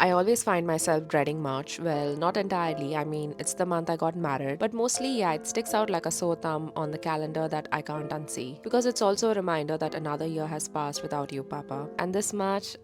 I always find myself dreading March. Well, not entirely. I mean, it's the month I got married. But mostly, yeah, it sticks out like a sore thumb on the calendar that I can't unsee. Because it's also a reminder that another year has passed without you, Papa. And this March,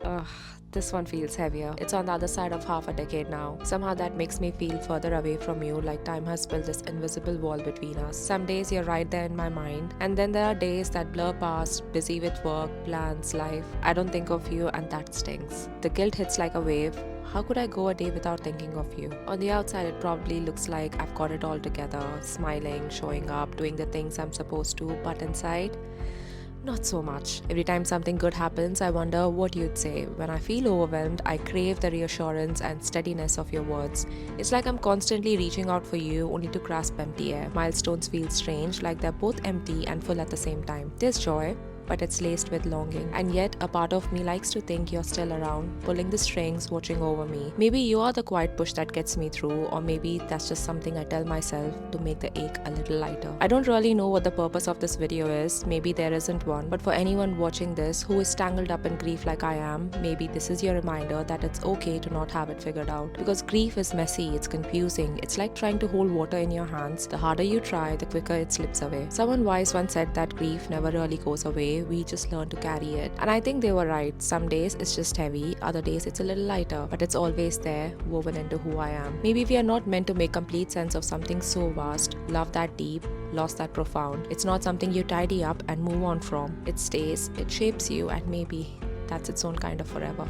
this one feels heavier. It's on the other side of half a decade now. Somehow that makes me feel further away from you, like time has built this invisible wall between us. Some days you're right there in my mind, and then there are days that blur past, busy with work, plans, life. I don't think of you, and that stings. The guilt hits like a wave. How could I go a day without thinking of you? On the outside, it probably looks like I've got it all together, smiling, showing up, doing the things I'm supposed to, but inside, not so much. Every time something good happens, I wonder what you'd say. When I feel overwhelmed, I crave the reassurance and steadiness of your words. It's like I'm constantly reaching out for you only to grasp empty air. Milestones feel strange, like they're both empty and full at the same time. There's joy, but it's laced with longing. And yet, a part of me likes to think you're still around, pulling the strings, watching over me. Maybe you are the quiet push that gets me through, or maybe that's just something I tell myself to make the ache a little lighter. I don't really know what the purpose of this video is, maybe there isn't one, but for anyone watching this who is tangled up in grief like I am, maybe this is your reminder that it's okay to not have it figured out. Because grief is messy, it's confusing, it's like trying to hold water in your hands. The harder you try, the quicker it slips away. Someone wise once said that grief never really goes away, we just learn to carry it. And I think they were right. Some days it's just heavy, other days it's a little lighter, but it's always there, woven into who I am. Maybe we are not meant to make complete sense of something so vast, love that deep, loss that profound. It's not something you tidy up and move on from. It stays, it shapes you, and maybe that's its own kind of forever.